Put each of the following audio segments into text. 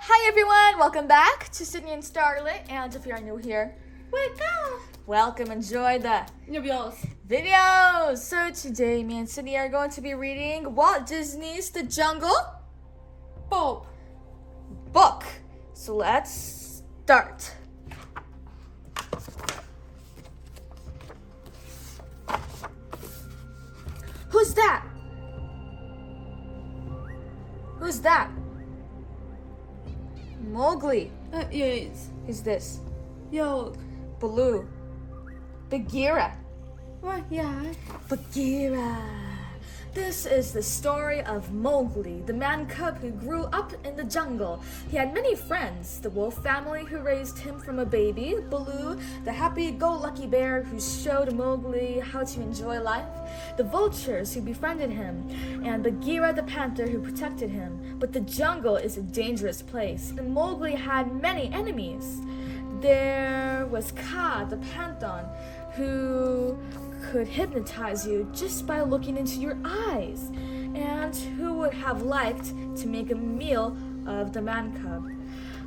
Hi everyone, welcome back to Sydney and Starlet, and if you're new here, welcome, enjoy the videos. So today me and Sydney are going to be reading Walt Disney's The Jungle book. So let's start. Who's that? Who's that? Mowgli. Yes. Who's this? Yo. Baloo. Bagheera. What? Yeah. Bagheera. This is the story of Mowgli, the man cub who grew up in the jungle. He had many friends: the wolf family who raised him from a baby, Baloo, the happy-go-lucky bear who showed Mowgli how to enjoy life, the vultures who befriended him, and Bagheera the panther who protected him. But the jungle is a dangerous place, and Mowgli had many enemies. There was Kaa the Python, who could hypnotize you just by looking into your eyes, and who would have liked to make a meal of the man cub.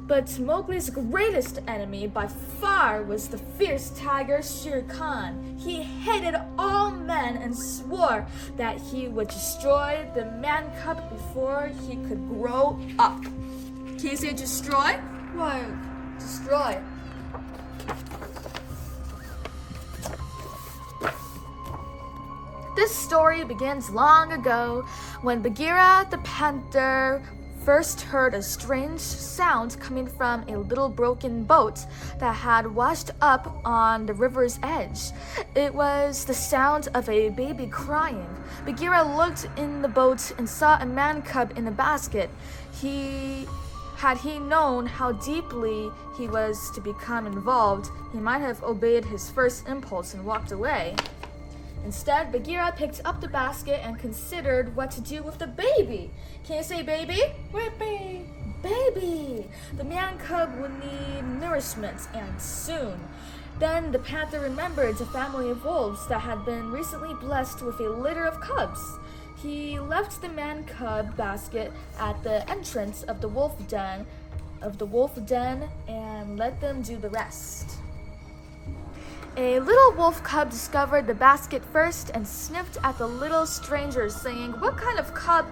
But Mowgli's greatest enemy by far was the fierce tiger Shere Khan. He hated all men and swore that he would destroy the man cub before he could grow up. Can you say destroy? What? Destroy. This story begins long ago when Bagheera the panther first heard a strange sound coming from a little broken boat that had washed up on the river's edge. It was the sound of a baby crying. Bagheera looked in the boat and saw a man cub in a basket. Had he known how deeply he was to become involved, he might have obeyed his first impulse and walked away. Instead, Bagheera picked up the basket and considered what to do with the baby. Can you say baby? Whippy. Baby! The man cub would need nourishment, and soon. Then the panther remembered the family of wolves that had been recently blessed with a litter of cubs. He left the man cub basket at the entrance of the wolf den and let them do the rest. A little wolf cub discovered the basket first and sniffed at the little stranger, saying, "What kind of cub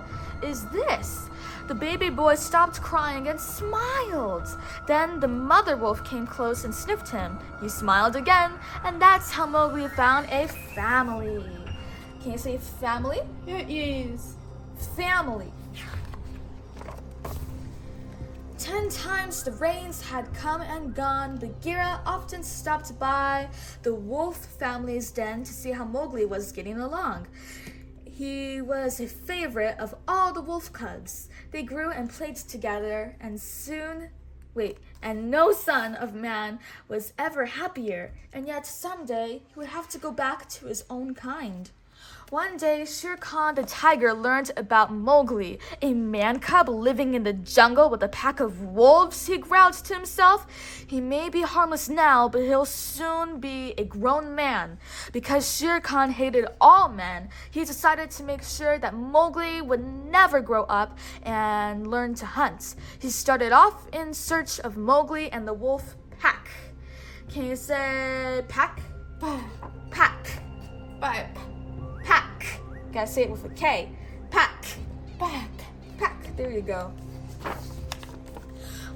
is this?" The baby boy stopped crying and smiled. Then the mother wolf came close and sniffed him. He smiled again, and that's how Mowgli found a family. Can you say family? Yes. Family. 10 times the rains had come and gone. Bagheera often stopped by the wolf family's den to see how Mowgli was getting along. He was a favorite of all the wolf cubs. They grew and played together, and no son of man was ever happier, and yet someday he would have to go back to his own kind. One day, Shere Khan the tiger learned about Mowgli, a man cub living in the jungle with a pack of wolves. He growled to himself, "He may be harmless now, but he'll soon be a grown man." Because Shere Khan hated all men, he decided to make sure that Mowgli would never grow up and learn to hunt. He started off in search of Mowgli and the wolf pack. Can you say pack? Pack. Pipe. Pack. Gotta say it with a K. Pack. Pack. There you go.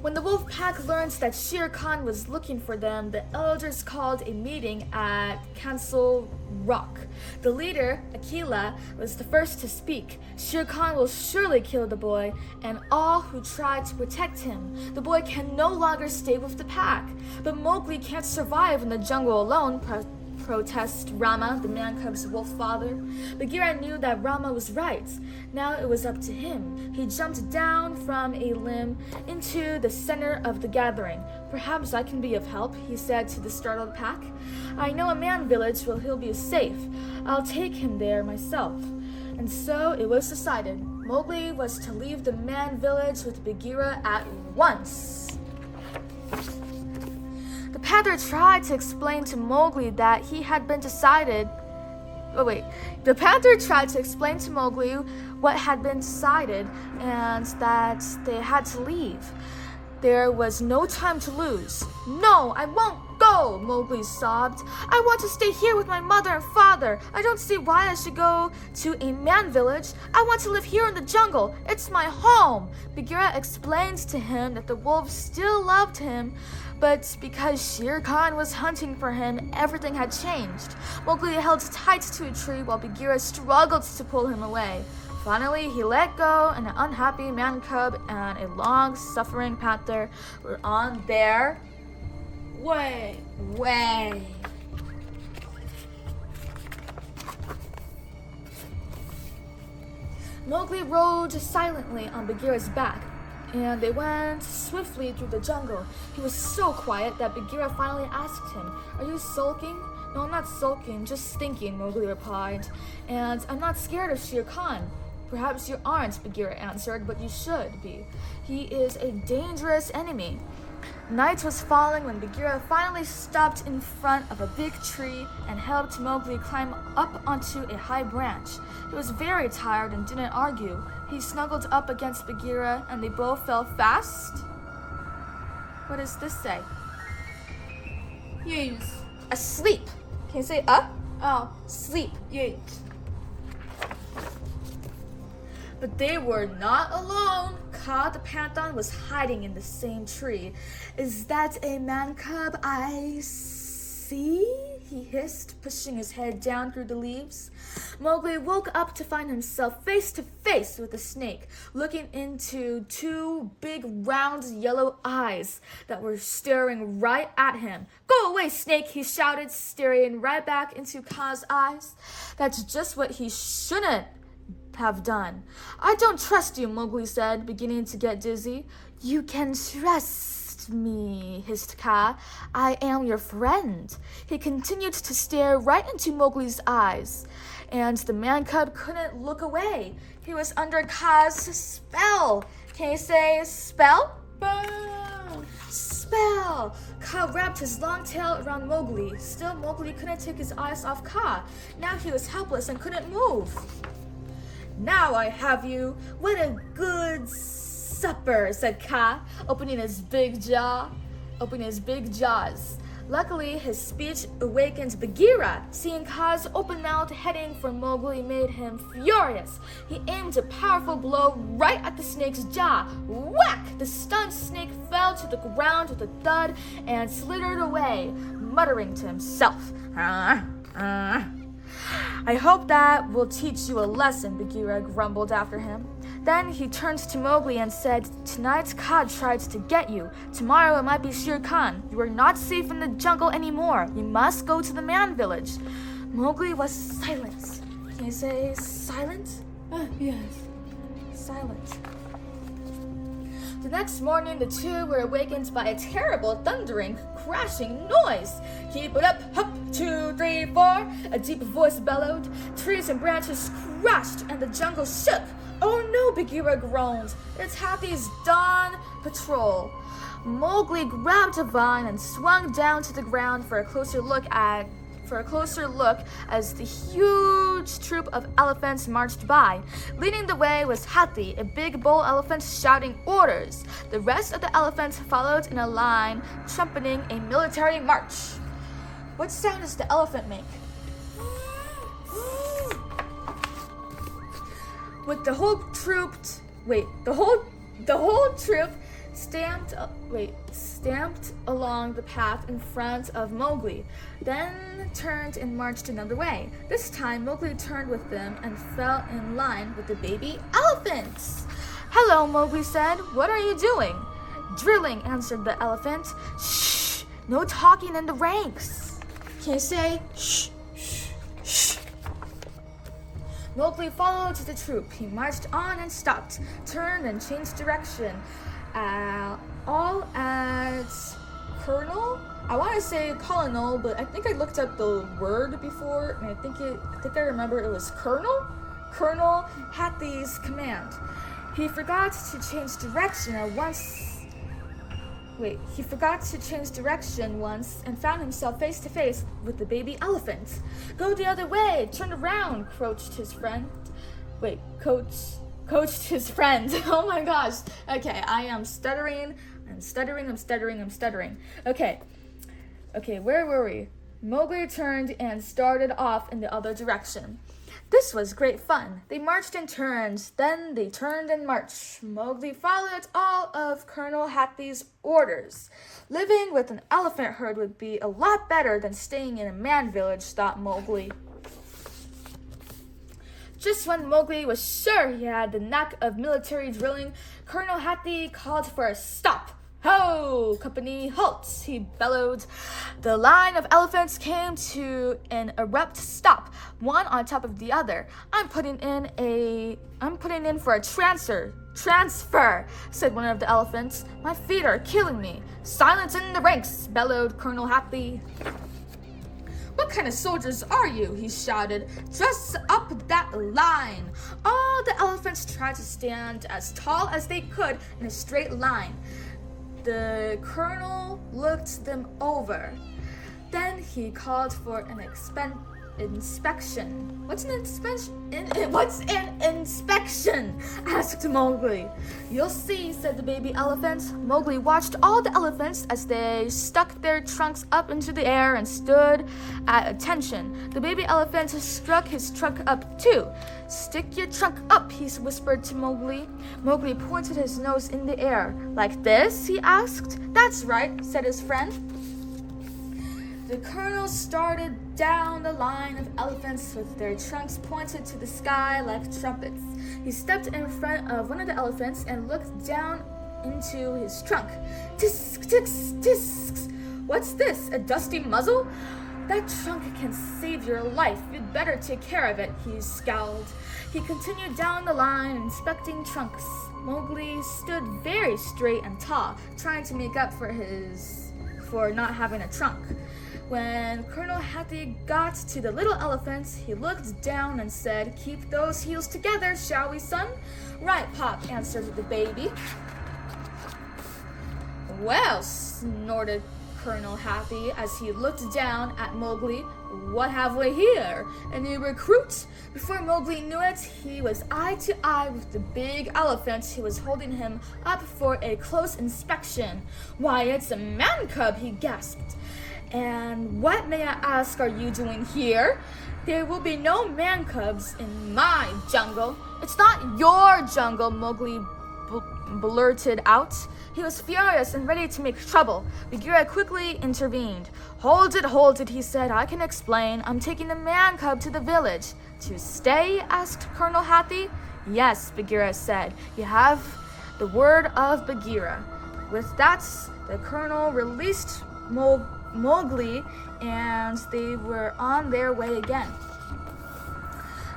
When the wolf pack learned that Shere Khan was looking for them, the elders called a meeting at Council Rock. The leader, Akela, was the first to speak. Shere Khan will surely kill the boy and all who try to protect him. The boy can no longer stay with the pack. But Mowgli can't survive in the jungle alone, protests Rama, the man cub's wolf father. Bagheera knew that Rama was right. Now it was up to him. He jumped down from a limb into the center of the gathering. "Perhaps I can be of help," he said to the startled pack. "I know a man village where he'll be safe. I'll take him there myself." And so it was decided. Mowgli was to leave the man village with Bagheera at once. The panther tried to explain to Mowgli that he had been decided. The panther tried to explain to Mowgli what had been decided and that they had to leave. There was no time to lose. No, I won't go, Mowgli sobbed. I want to stay here with my mother and father. I don't see why I should go to a man village. I want to live here in the jungle. It's my home. Bagheera explained to him that the wolves still loved him, but because Shere Khan was hunting for him, everything had changed. Mowgli held tight to a tree while Bagheera struggled to pull him away. Finally, he let go, and an unhappy man cub and a long-suffering panther were on their way. Mowgli rode silently on Bagheera's back, and they went swiftly through the jungle. He was so quiet that Bagheera finally asked him, "Are you sulking?" "No, I'm not sulking, just thinking," Mowgli replied. "And I'm not scared of Shere Khan." "Perhaps you aren't," Bagheera answered, "but you should be. He is a dangerous enemy." Night was falling when Bagheera finally stopped in front of a big tree and helped Mowgli climb up onto a high branch. He was very tired and didn't argue. He snuggled up against Bagheera and they both fell fast. What does this say? Yes. Asleep. Can you say up? Oh, Sleep. yes. But they were not alone. Kaa the Python was hiding in the same tree. "Is that a man cub I see?" he hissed, pushing his head down through the leaves. Mowgli woke up to find himself face to face with a snake, looking into two big round yellow eyes that were staring right at him. "Go away, snake!" he shouted, staring right back into Kaa's eyes. That's just what he shouldn't have done. "I don't trust you," Mowgli said, beginning to get dizzy. "You can trust me," hissed Kaa. "I am your friend." He continued to stare right into Mowgli's eyes, and the man cub couldn't look away. He was under Kaa's spell. Can you say spell? Spell! Kaa wrapped his long tail around Mowgli. Still, Mowgli couldn't take his eyes off Kaa. Now he was helpless and couldn't move. "Now I have you. What a good supper," said Kaa, opening his big jaws. Luckily, his speech awakened Bagheera. Seeing Kaa's open mouth heading for Mowgli made him furious. He aimed a powerful blow right at the snake's jaw. Whack! The stunned snake fell to the ground with a thud and slithered away, muttering to himself. "I hope that will teach you a lesson," Bagheera grumbled after him. Then he turned to Mowgli and said, "Tonight Kaa tried to get you. Tomorrow it might be Shere Khan. You are not safe in the jungle anymore. You must go to the man village." Mowgli was silent. Can you say silent? Yes. Silent. The next morning, the two were awakened by a terrible thundering, crashing noise. "Keep it up, hop, 2, 3, 4, a deep voice bellowed. Trees and branches crashed and the jungle shook. "Oh no," Bagheera groaned. "It's Happy's dawn patrol." Mowgli grabbed a vine and swung down to the ground for a closer look as the huge troop of elephants marched by. Leading the way was Hathi, a big bull elephant shouting orders. The rest of the elephants followed in a line, trumpeting a military march. What sound does the elephant make? With the whole troop stamped along the path in front of Mowgli, then turned and marched another way. This time, Mowgli turned with them and fell in line with the baby elephants. "Hello," Mowgli said. "What are you doing?" "Drilling," answered the elephant. "Shh! No talking in the ranks." Can you say shh, shh, shh? Mowgli followed the troop. He marched on and stopped, turned and changed direction. All at Colonel? I want to say Colonel, but I think I looked up the word before, and I think I remember it was Colonel? Colonel Hathi's command. He forgot to change direction once and found himself face to face with the baby elephant. "Go the other way, turn around," coached his friend. Coached his friend. Oh my gosh. Okay, I am stuttering. I'm stuttering. Okay, where were we? Mowgli turned and started off in the other direction. This was great fun. They marched in turns, then they turned and marched. Mowgli followed all of Colonel Hattie's orders. Living with an elephant herd would be a lot better than staying in a man village, thought Mowgli. Just when Mowgli was sure he had the knack of military drilling, Colonel Hattie called for a stop. Ho! Company, halt! He bellowed. The line of elephants came to an abrupt stop, one on top of the other. I'm putting in for a transfer, said one of the elephants. My feet are killing me. Silence in the ranks, bellowed Colonel Hattie. What kind of soldiers are you? He shouted. Dress up that line. All the elephants tried to stand as tall as they could in a straight line. The colonel looked them over. Then he called for an inspection. What's an inspection? Asked Mowgli. You'll see, said the baby elephant. Mowgli watched all the elephants as they stuck their trunks up into the air and stood at attention. The baby elephant struck his trunk up too. Stick your trunk up, he whispered to Mowgli. Mowgli pointed his nose in the air. Like this? He asked. That's right, said his friend. The colonel started down the line of elephants with their trunks pointed to the sky like trumpets. He stepped in front of one of the elephants and looked down into his trunk. Tisk, tisk, tisks. What's this, a dusty muzzle? That trunk can save your life. You'd better take care of it, he scowled. He continued down the line, inspecting trunks. Mowgli stood very straight and tall, trying to make up for not having a trunk. When Colonel Hattie got to the little elephants, he looked down and said, Keep those heels together, shall we, son? Right, Pop, answered the baby. Well, snorted Colonel Hattie as he looked down at Mowgli. What have we here? A new recruit? Before Mowgli knew it, he was eye to eye with the big elephant who was holding him up for a close inspection. Why, it's a man cub, he gasped. And what, may I ask, are you doing here? There will be no man cubs in my jungle. It's not your jungle, Mowgli blurted out. He was furious and ready to make trouble. Bagheera quickly intervened. Hold it, he said. I can explain. I'm taking the man cub to the village. To stay? Asked Colonel Hattie. Yes, Bagheera said. You have the word of Bagheera. With that, the colonel released Mowgli, and they were on their way again.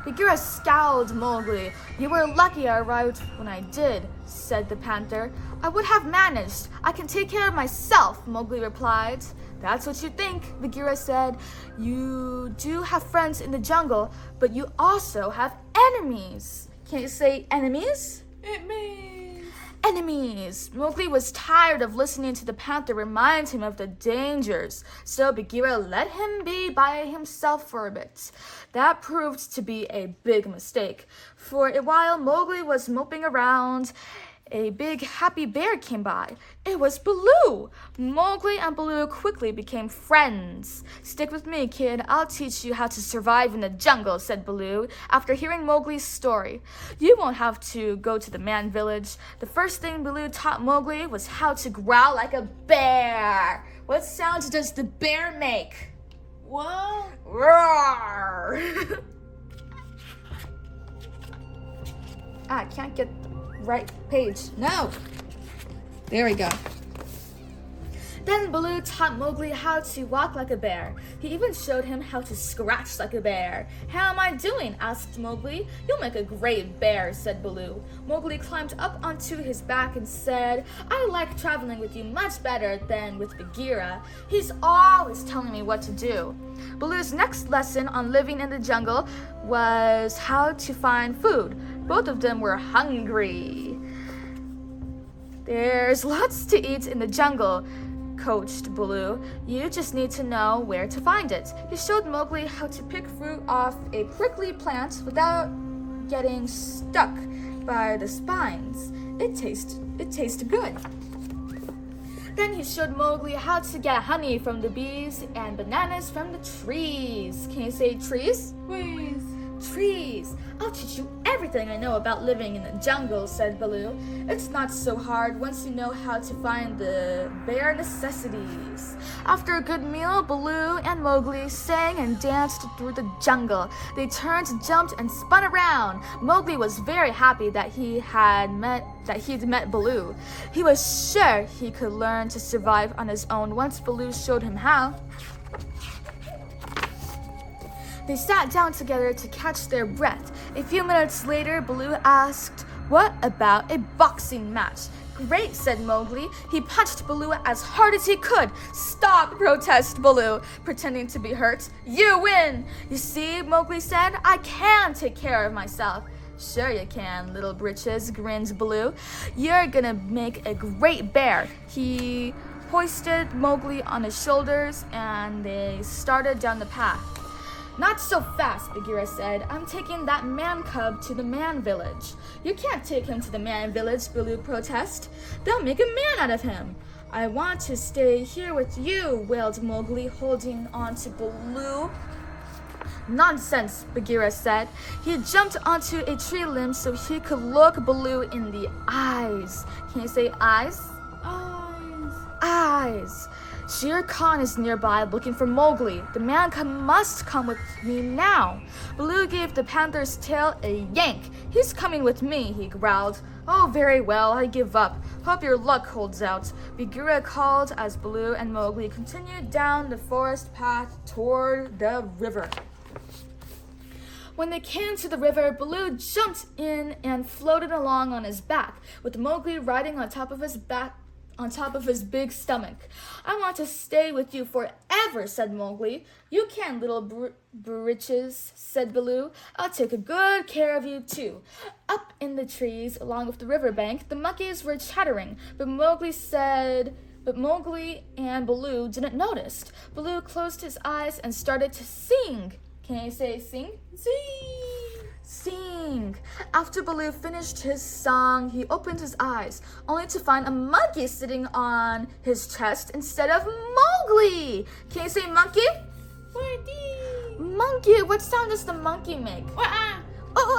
Bagheera scowled Mowgli. You were lucky I arrived when I did, said the panther. I would have managed. I can take care of myself, Mowgli replied. That's what you think, Bagheera said. You do have friends in the jungle, but you also have enemies. Can you say enemies? It means Enemies! Mowgli was tired of listening to the panther remind him of the dangers, so Bagheera let him be by himself for a bit. That proved to be a big mistake. For a while, Mowgli was moping around. A big happy bear came by. It was Baloo. Mowgli and Baloo quickly became friends. Stick with me, kid. I'll teach you how to survive in the jungle, said Baloo, after hearing Mowgli's story. You won't have to go to the man village. The first thing Baloo taught Mowgli was how to growl like a bear. What sound does the bear make? what? Roar! I can't get right page. No. There we go. Then Baloo taught Mowgli how to walk like a bear. He even showed him how to scratch like a bear. How am I doing? Asked Mowgli. You'll make a great bear, said Baloo. Mowgli climbed up onto his back and said, I like traveling with you much better than with Bagheera. He's always telling me what to do. Baloo's next lesson on living in the jungle was how to find food. Both of them were hungry. There's lots to eat in the jungle, coached Baloo. You just need to know where to find it. He showed Mowgli how to pick fruit off a prickly plant without getting stuck by the spines. It tasted good. Then he showed Mowgli how to get honey from the bees and bananas from the trees. Can you say trees? Please. Trees. I'll teach you everything I know about living in the jungle, said Baloo. It's not so hard once you know how to find the bare necessities. After a good meal, Baloo and Mowgli sang and danced through the jungle. They turned, jumped, and spun around. Mowgli was very happy that he'd met Baloo. He was sure he could learn to survive on his own once Baloo showed him how. They sat down together to catch their breath. A few minutes later, Baloo asked, "What about a boxing match?" "Great," said Mowgli. He punched Baloo as hard as he could. "Stop," protested Baloo, pretending to be hurt. "You win." "You see," Mowgli said, "I can take care of myself." "Sure you can, little britches," grinned Baloo. "You're gonna make a great bear." He hoisted Mowgli on his shoulders and they started down the path. "Not so fast," Bagheera said. "I'm taking that man cub to the man village." "You can't take him to the man village," Baloo protested. "They'll make a man out of him." "I want to stay here with you," wailed Mowgli, holding on to Baloo. "Nonsense," Bagheera said. He jumped onto a tree limb so he could look Baloo in the eyes. Can you say eyes? Eyes. Eyes. Shere Khan is nearby looking for Mowgli. The man cub must come with me now. Baloo gave the panther's tail a yank. "He's coming with me," he growled. "Oh, very well, I give up. Hope your luck holds out," Bagheera called as Baloo and Mowgli continued down the forest path toward the river. When they came to the river, Baloo jumped in and floated along on his back, with Mowgli riding on top of his big stomach. "I want to stay with you forever," said Mowgli. "You can, little britches," said Baloo. "I'll take good care of you too." Up in the trees along with the riverbank, the monkeys were chattering, but Mowgli and Baloo didn't notice. Baloo closed his eyes and started to sing. Can you say sing? Sing. Sing. After Baloo finished his song, he opened his eyes, only to find a monkey sitting on his chest instead of Mowgli. Can you say monkey? Monkey. What sound does the monkey make? Oh.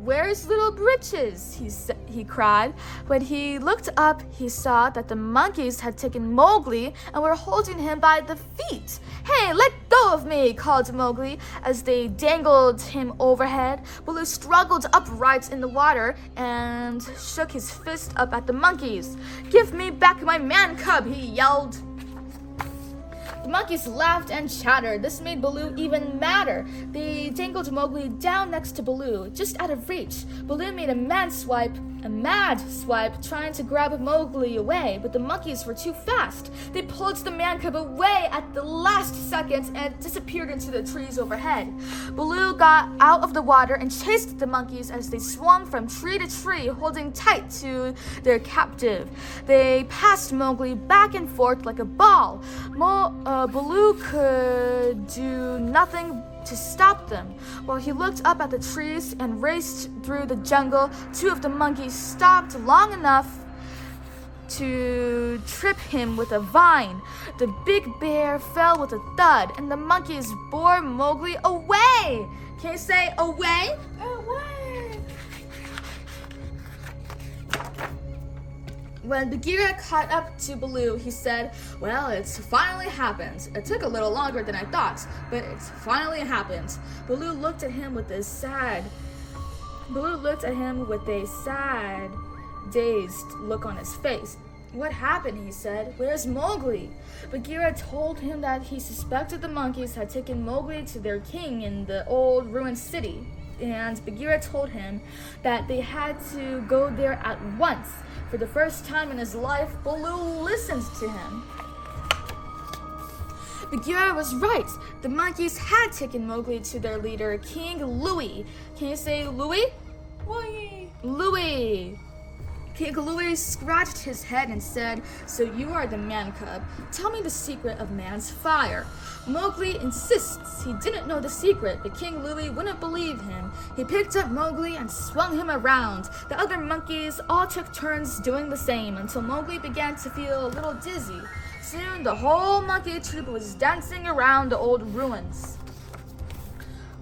"Where's little britches?" he cried. When he looked up, he saw that the monkeys had taken Mowgli and were holding him by the feet. "Hey, let go of me!" called Mowgli as they dangled him overhead. Baloo struggled upright in the water and shook his fist up at the monkeys. "Give me back my man cub!" he yelled. The monkeys laughed and chattered. This made Baloo even madder. They dangled Mowgli down next to Baloo, just out of reach. Baloo made a mad swipe, trying to grab Mowgli away, but the monkeys were too fast. They pulled the man cub away at the last second and disappeared into the trees overhead. Baloo got out of the water and chased the monkeys as they swung from tree to tree, holding tight to their captive. They passed Mowgli back and forth like a ball. Baloo could do nothing to stop them. While he looked up at the trees and raced through the jungle, two of the monkeys stopped long enough to trip him with a vine. The big bear fell with a thud, and the monkeys bore Mowgli away. Can you say away? Away. When Bagheera caught up to Baloo, he said, "Well, it's finally happened. It took a little longer than I thought, but it's finally happened." Baloo looked at him with a sad, dazed look on his face. "What happened?" he said. "Where's Mowgli?" Bagheera told him that he suspected the monkeys had taken Mowgli to their king in the old ruined city, and Bagheera told him that they had to go there at once. For the first time in his life, Baloo listened to him. Bagheera was right. The monkeys had taken Mowgli to their leader, King Louie. Can you say Louie? Louie. Louie. King Louie scratched his head and said, "So you are the man cub. Tell me the secret of man's fire." Mowgli insists he didn't know the secret, but King Louie wouldn't believe him. He picked up Mowgli and swung him around. The other monkeys all took turns doing the same until Mowgli began to feel a little dizzy. Soon the whole monkey troop was dancing around the old ruins.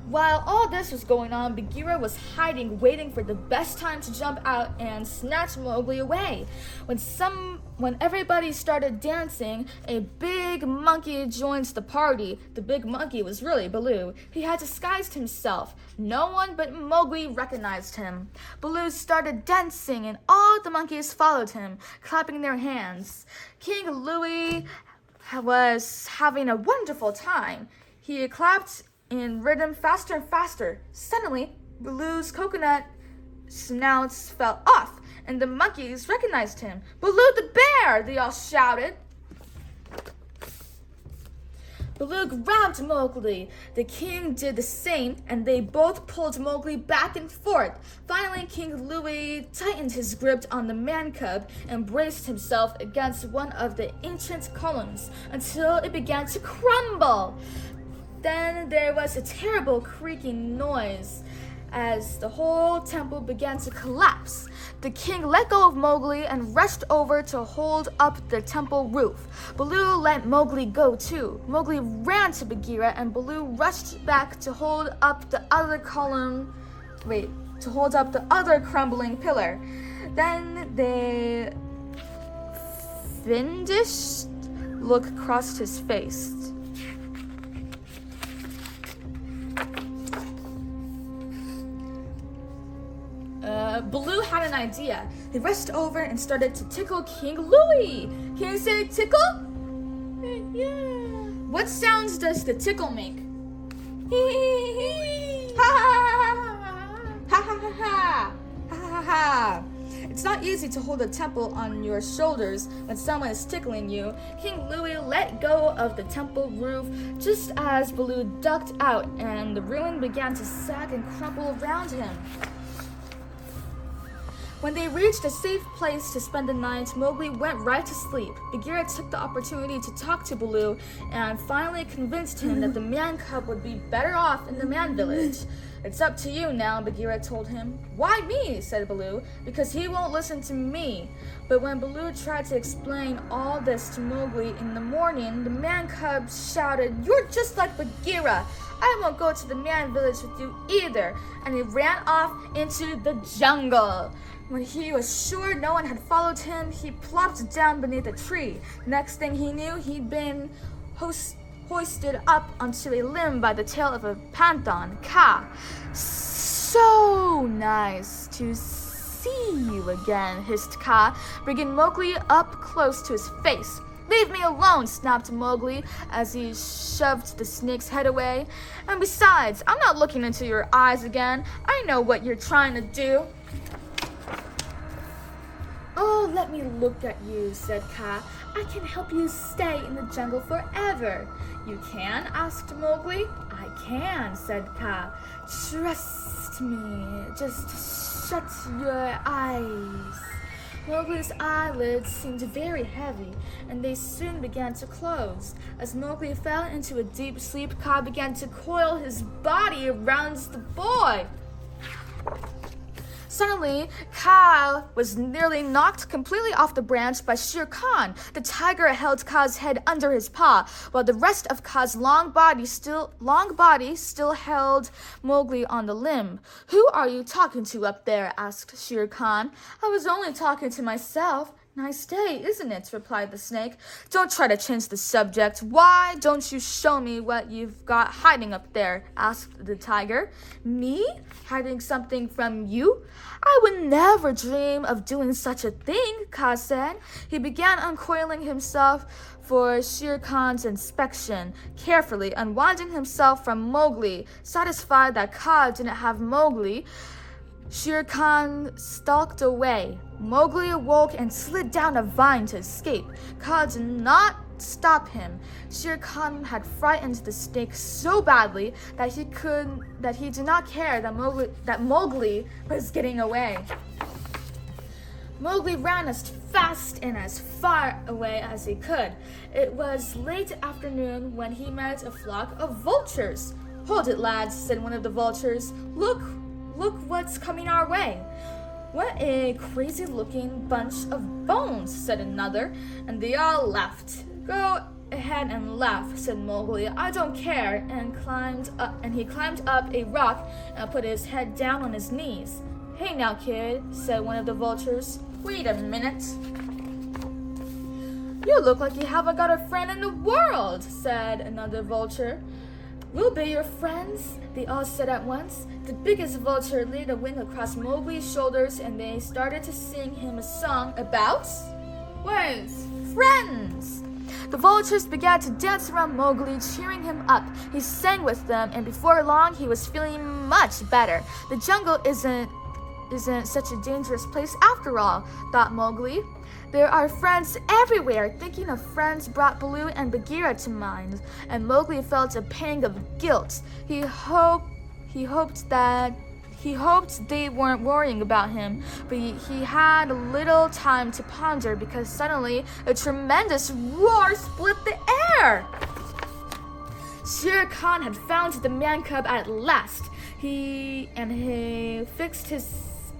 While all this was going on, Bagheera was hiding, waiting for the best time to jump out and snatch Mowgli away. When everybody started dancing, a big monkey joined the party. The big monkey was really Baloo. He had disguised himself. No one but Mowgli recognized him. Baloo started dancing, and all the monkeys followed him, clapping their hands. King Louie was having a wonderful time. He clapped in rhythm faster and faster. Suddenly, Baloo's coconut snouts fell off, and the monkeys recognized him. "Baloo the bear!" they all shouted. Baloo grabbed Mowgli. The king did the same, and they both pulled Mowgli back and forth. Finally, King Louie tightened his grip on the man cub and braced himself against one of the ancient columns until it began to crumble. Then there was a terrible creaking noise as the whole temple began to collapse. The king let go of Mowgli and rushed over to hold up the temple roof. Baloo let Mowgli go too. Mowgli ran to Bagheera, and Baloo rushed back to hold up the other crumbling pillar. Then the fiendish look crossed his face. Baloo had an idea. He rushed over and started to tickle King Louie. Can you say tickle? Yeah. What sounds does the tickle make? Ha ha ha ha ha ha. It's not easy to hold a temple on your shoulders when someone is tickling you. King Louie let go of the temple roof just as Baloo ducked out, and the ruin began to sag and crumble around him. When they reached a safe place to spend the night, Mowgli went right to sleep. Bagheera took the opportunity to talk to Baloo and finally convinced him that the man cub would be better off in the man village. "It's up to you now," Bagheera told him. "Why me?" said Baloo. "Because he won't listen to me." But when Baloo tried to explain all this to Mowgli in the morning, the man cub shouted, "You're just like Bagheera. I won't go to the man village with you either." And he ran off into the jungle. When he was sure no one had followed him, he plopped down beneath a tree. Next thing he knew, he'd been hoisted up onto a limb by the tail of a python, Kaa. "So nice to see you again," hissed Kaa, bringing Mowgli up close to his face. "Leave me alone," snapped Mowgli as he shoved the snake's head away. "And besides, I'm not looking into your eyes again. I know what you're trying to do." "Oh, let me look at you," said Kaa. "I can help you stay in the jungle forever." "You can?" asked Mowgli. "I can," said Kaa. "Trust me. Just shut your eyes." Mowgli's eyelids seemed very heavy, and they soon began to close. As Mowgli fell into a deep sleep, Kaa began to coil his body around the boy. Suddenly, Kaa was nearly knocked completely off the branch by Shere Khan. The tiger held Kaa's head under his paw, while the rest of Kaa's long body still held Mowgli on the limb. "Who are you talking to up there?" asked Shere Khan. "I was only talking to myself." "Nice day, isn't it?" replied the snake. "Don't try to change the subject. Why don't you show me what you've got hiding up there?" asked the tiger. "Me? Hiding something from you? I would never dream of doing such a thing," Kaa said. He began uncoiling himself for Shere Khan's inspection, carefully unwinding himself from Mowgli. Satisfied that Kaa didn't have Mowgli, Shere Khan stalked away. Mowgli awoke and slid down a vine to escape. Kaa did not stop him. Shere Khan had frightened the snake so badly that he did not care that Mowgli was getting away. Mowgli ran as fast and as far away as he could. It was late afternoon when he met a flock of vultures. "Hold it, lads," said one of the vultures. Look what's coming our way." "What a crazy-looking bunch of bones," said another, and they all laughed. "Go ahead and laugh," said Mowgli. "I don't care," and he climbed up a rock and put his head down on his knees. "Hey now, kid," said one of the vultures. "Wait a minute. You look like you haven't got a friend in the world," said another vulture. "We'll be your friends," they all said at once. The biggest vulture laid a wing across Mowgli's shoulders, and they started to sing him a song about friends. The vultures began to dance around Mowgli, cheering him up. He sang with them, and before long he was feeling much better. The jungle isn't such a dangerous place after all, thought Mowgli. There are friends everywhere. Thinking of friends brought Baloo and Bagheera to mind, and Mowgli felt a pang of guilt. He hoped they weren't worrying about him, but he had little time to ponder because suddenly a tremendous roar split the air. Shere Khan had found the man cub at last. He fixed his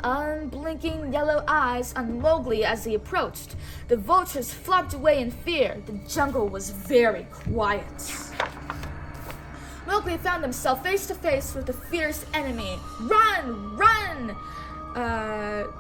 unblinking yellow eyes on Mowgli as he approached. The vultures flopped away in fear. The jungle was very quiet. Mowgli found himself face to face with a fierce enemy. "Run! Run!"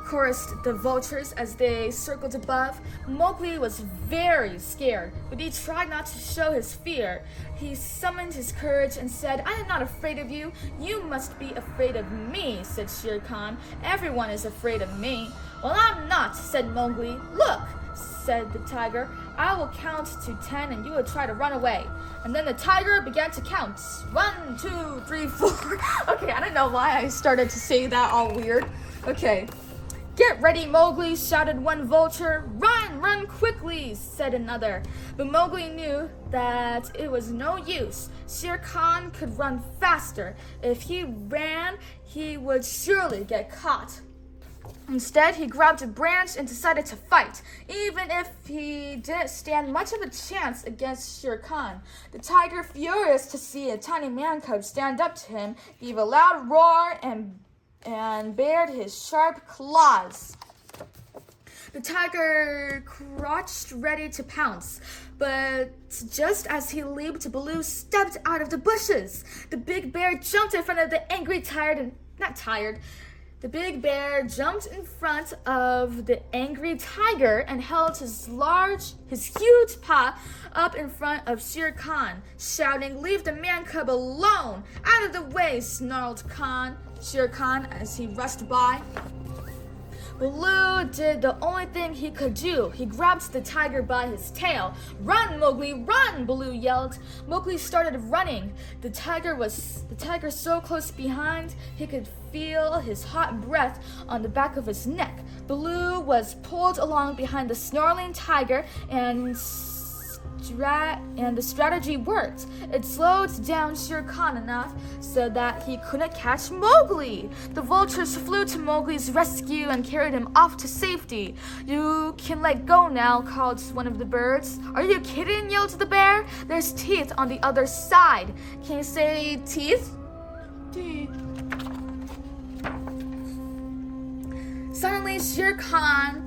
chorused the vultures as they circled above. Mowgli was very scared, but he tried not to show his fear. He summoned his courage and said, "I am not afraid of you. You must be afraid of me," said Shere Khan. "Everyone is afraid of me." "Well, I'm not," said Mowgli. "Look," said the tiger. "I will count to 10 and you will try to run away." And then the tiger began to count. 1, 2, 3, 4. Okay, I don't know why I started to say that all weird. Okay. "Get ready, Mowgli," shouted one vulture. "Run, run quickly," said another. But Mowgli knew that it was no use. Shere Khan could run faster. If he ran, he would surely get caught. Instead, he grabbed a branch and decided to fight, even if he didn't stand much of a chance against Shere Khan. The tiger, furious to see a tiny man cub stand up to him, gave a loud roar and bared his sharp claws. The tiger crouched ready to pounce, but just as he leaped, Baloo stepped out of the bushes. The big bear jumped in front of the The big bear jumped in front of the angry tiger and held his huge paw up in front of Shere Khan, shouting, "Leave the man cub alone! Out of the way!" snarled Shere Khan as he rushed by. Baloo did the only thing he could do. He grabbed the tiger by his tail. "Run, Mowgli, run!" Baloo yelled. Mowgli started running. The tiger so close behind, he could feel his hot breath on the back of his neck. Baloo was pulled along behind the snarling tiger, and the strategy worked. It slowed down Shere Khan enough so that he couldn't catch Mowgli. The vultures flew to Mowgli's rescue and carried him off to safety. "You can let go now," called one of the birds. "Are you kidding?" yelled the bear. "There's teeth on the other side." Can you say teeth? Teeth. Suddenly, Shere Khan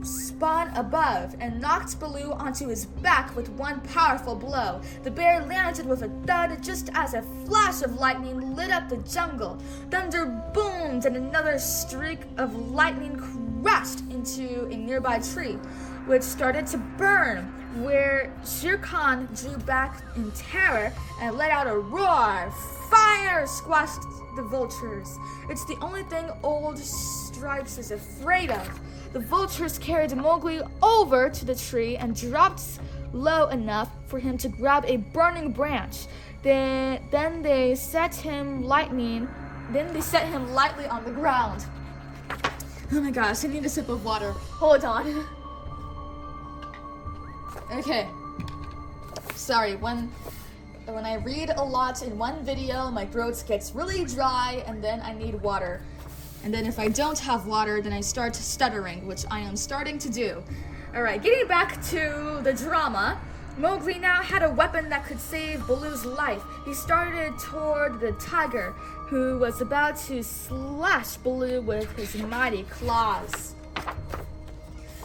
spun above and knocked Baloo onto his back with one powerful blow. The bear landed with a thud just as a flash of lightning lit up the jungle. Thunder boomed and another streak of lightning crashed into a nearby tree, which started to burn, where Shere Khan drew back in terror and let out a roar. Fire squashed the vultures. It's the only thing old Stripes is afraid of. The vultures carried Mowgli over to the tree and dropped low enough for him to grab a burning branch. Then they set him lightly on the ground. Oh my gosh, I need a sip of water. Hold on. Okay. Sorry, when I read a lot in one video, my throat gets really dry and then I need water. And then if I don't have water, then I start stuttering, which I am starting to do. Alright, getting back to the drama. Mowgli now had a weapon that could save Baloo's life. He started toward the tiger, who was about to slash Baloo with his mighty claws.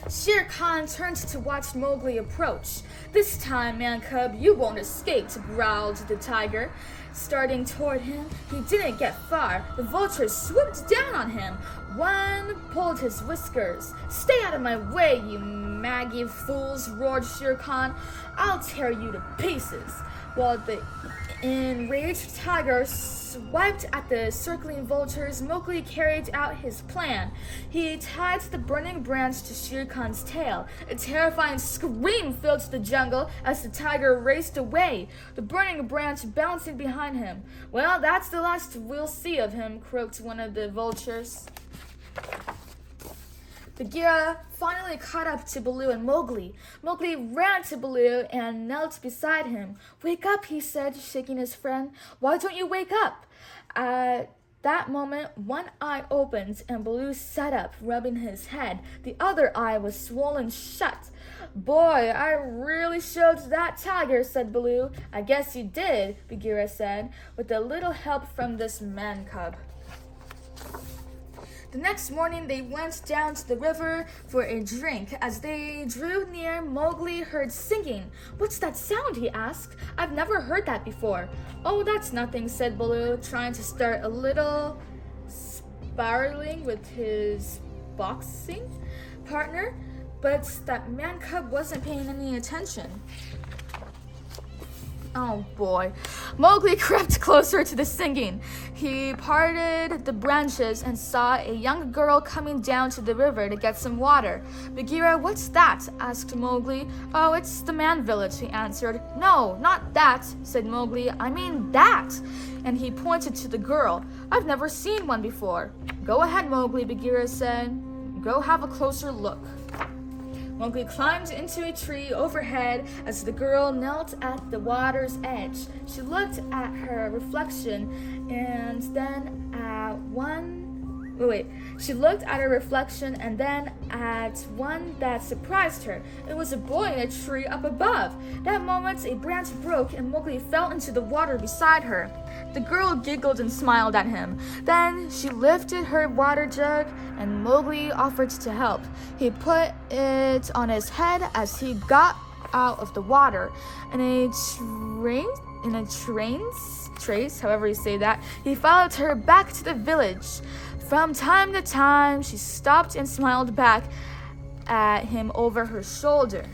Shere Khan turned to watch Mowgli approach. "This time, man cub, you won't escape," growled the tiger. Starting toward him, he didn't get far. The vulture swooped down on him. One pulled his whiskers. "Stay out of my way, you maggy fools," roared Shere Khan. "I'll tear you to pieces." While the enraged tiger swiped at the circling vultures, Mowgli carried out his plan. He tied the burning branch to Shere Khan's tail. A terrifying scream filled the jungle as the tiger raced away, the burning branch bouncing behind him. "Well, that's the last we'll see of him," croaked one of the vultures. Bagheera finally caught up to Baloo and Mowgli. Mowgli ran to Baloo and knelt beside him. "Wake up," he said, shaking his friend. "Why don't you wake up?" At that moment, one eye opened and Baloo sat up, rubbing his head. The other eye was swollen shut. "Boy, I really showed that tiger," said Baloo. "I guess you did," Bagheera said, "with a little help from this man cub." The next morning, they went down to the river for a drink. As they drew near, Mowgli heard singing. "What's that sound?" he asked. "I've never heard that before." "Oh, that's nothing," said Baloo, trying to start a little spiraling with his boxing partner. But that man cub wasn't paying any attention. Oh boy. Mowgli crept closer to the singing. He parted the branches and saw a young girl coming down to the river to get some water. "Bagheera, what's that?" asked Mowgli. "Oh, it's the man village," he answered. "No, not that," said Mowgli. "I mean that." And he pointed to the girl. "I've never seen one before." "Go ahead, Mowgli," Bagheera said. "Go have a closer look." Mowgli climbed into a tree overhead as the girl knelt at the water's edge. She looked at her reflection and then at one that surprised her. It was a boy in a tree up above. That moment, a branch broke and Mowgli fell into the water beside her. The girl giggled and smiled at him. Then she lifted her water jug and Mowgli offered to help. He put it on his head as he got out of the water. In a trace, however you say that, he followed her back to the village. From time to time, she stopped and smiled back at him over her shoulder.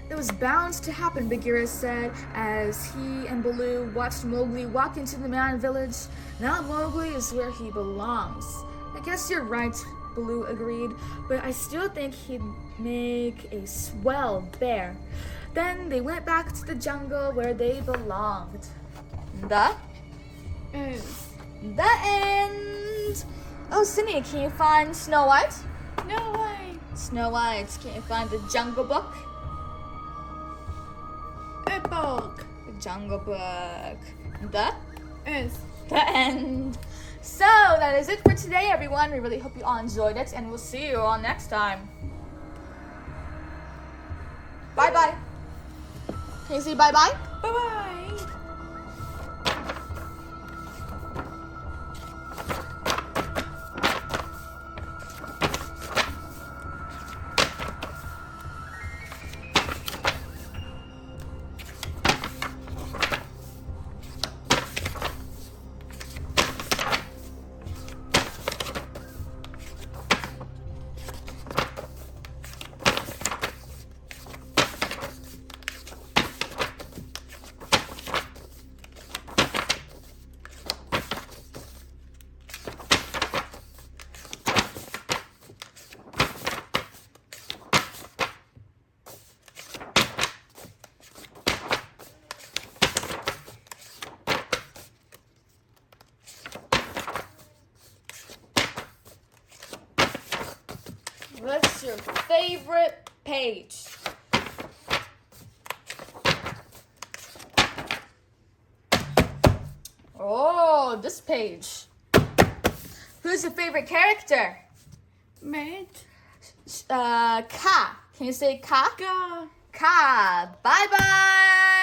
"It was bound to happen," Bagheera said, as he and Baloo watched Mowgli walk into the man village. "Now Mowgli is where he belongs." "I guess you're right," Baloo agreed, "but I still think he'd make a swell bear." Then they went back to the jungle where they belonged. The end. Oh, Sydney, can you find Snow White? No way. Snow White, can you find the Jungle Book? A book. The Jungle Book. The end. So that is it for today, everyone. We really hope you all enjoyed it, and we'll see you all next time. Bye-bye. Can you say bye-bye? Bye-bye. What's your favorite page? Oh, this page. Who's your favorite character? Mate. Ka. Can you say Ka? Ga. Ka. Bye bye.